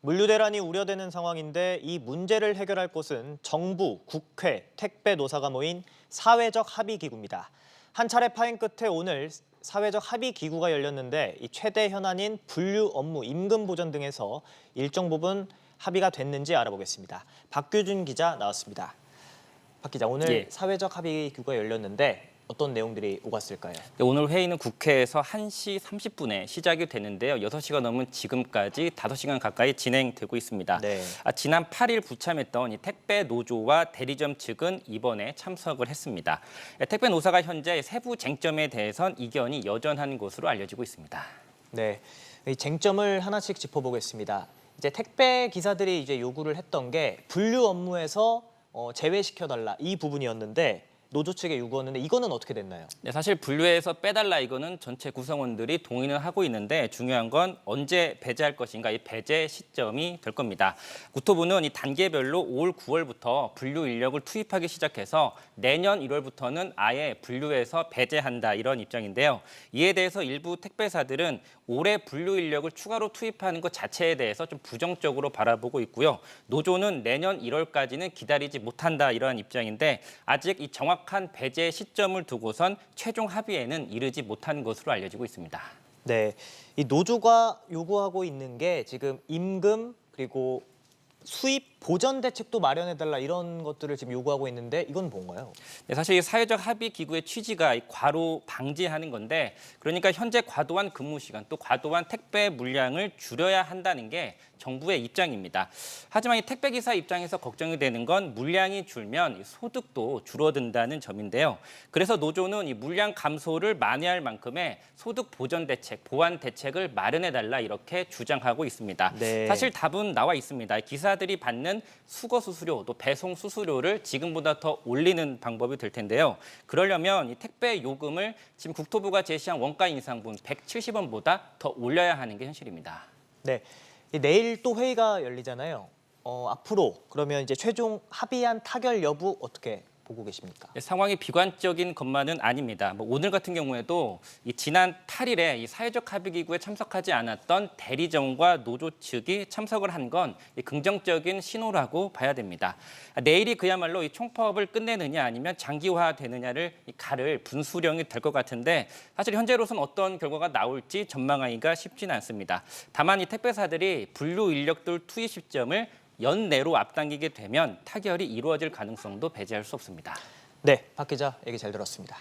물류 대란이 우려되는 상황인데 이 문제를 해결할 곳은 정부, 국회, 택배 노사가 모인 사회적 합의 기구입니다. 한 차례 파행 끝에 오늘 사회적 합의 기구가 열렸는데 이 최대 현안인 분류 업무 임금 보전 등에서 일정 부분 합의가 됐는지 알아보겠습니다. 박규준 기자 나왔습니다. 박 기자, 오늘 사회적 합의 기구가 열렸는데 어떤 내용들이 오갔을까요? 오늘 회의는 국회에서 1시 30분에 시작이 됐는데요. 6시가 넘은 지금까지 5시간 가까이 진행되고 있습니다. 네. 지난 8일 부참했던 이 택배 노조와 대리점 측은 이번에 참석을 했습니다. 택배 노사가 현재 세부 쟁점에 대해선 이견이 여전한 것으로 알려지고 있습니다. 네, 이 쟁점을 하나씩 짚어보겠습니다. 이제 택배 기사들이 이제 요구를 했던 게 분류 업무에서 제외시켜달라 이 부분이었는데 노조 측에 요구했는데 이거는 어떻게 됐나요? 네, 사실 분류에서 빼달라 이거는 전체 구성원들이 동의는 하고 있는데 중요한 건 언제 배제할 것인가 이 배제 시점이 될 겁니다. 국토부는 이 단계별로 올 9월부터 분류 인력을 투입하기 시작해서 내년 1월부터는 아예 분류에서 배제한다 이런 입장인데요. 이에 대해서 일부 택배사들은 올해 분류 인력을 추가로 투입하는 것 자체에 대해서 좀 부정적으로 바라보고 있고요. 노조는 내년 1월까지는 기다리지 못한다 이런 입장인데 아직 이 정확한 배제 시점을 두고선 최종 합의에는 이르지 못한 것으로 알려지고 있습니다. 네, 이 노조가 요구하고 있는 게 지금 임금 그리고 수입 보전 대책도 마련해달라 이런 것들을 지금 요구하고 있는데 이건 뭔가요? 네, 사실 이 사회적 합의 기구의 취지가 이 과로 방지하는 건데 그러니까 현재 과도한 근무 시간 또 과도한 택배 물량을 줄여야 한다는 게 정부의 입장입니다. 하지만 이 택배 기사 입장에서 걱정이 되는 건 물량이 줄면 소득도 줄어든다는 점인데요. 그래서 노조는 이 물량 감소를 만회할 만큼의 소득 보전 대책, 보완 대책을 마련해달라 이렇게 주장하고 있습니다. 네. 사실 답은 나와 있습니다. 기사들이 받는 수거 수수료 또 배송 수수료를 지금보다 더 올리는 방법이 될 텐데요. 그러려면 이 택배 요금을 지금 국토부가 제시한 원가 인상분 170원보다 더 올려야 하는 게 현실입니다. 네, 내일 또 회의가 열리잖아요. 앞으로 그러면 이제 최종 합의안 타결 여부 어떻게 보고 계십니까? 네, 상황이 비관적인 것만은 아닙니다. 오늘 같은 경우에도 이 지난 8일에 이 사회적 합의 기구에 참석하지 않았던 대리점과 노조 측이 참석을 한 건 긍정적인 신호라고 봐야 됩니다. 내일이 그야말로 이 총파업을 끝내느냐 아니면 장기화되느냐를 가를 분수령이 될 것 같은데 사실 현재로서는 어떤 결과가 나올지 전망하기가 쉽지는 않습니다. 다만 이 택배사들이 분류 인력들 투입 시점을 연내로 앞당기게 되면 타결이 이루어질 가능성도 배제할 수 없습니다. 네, 박 기자 얘기 잘 들었습니다.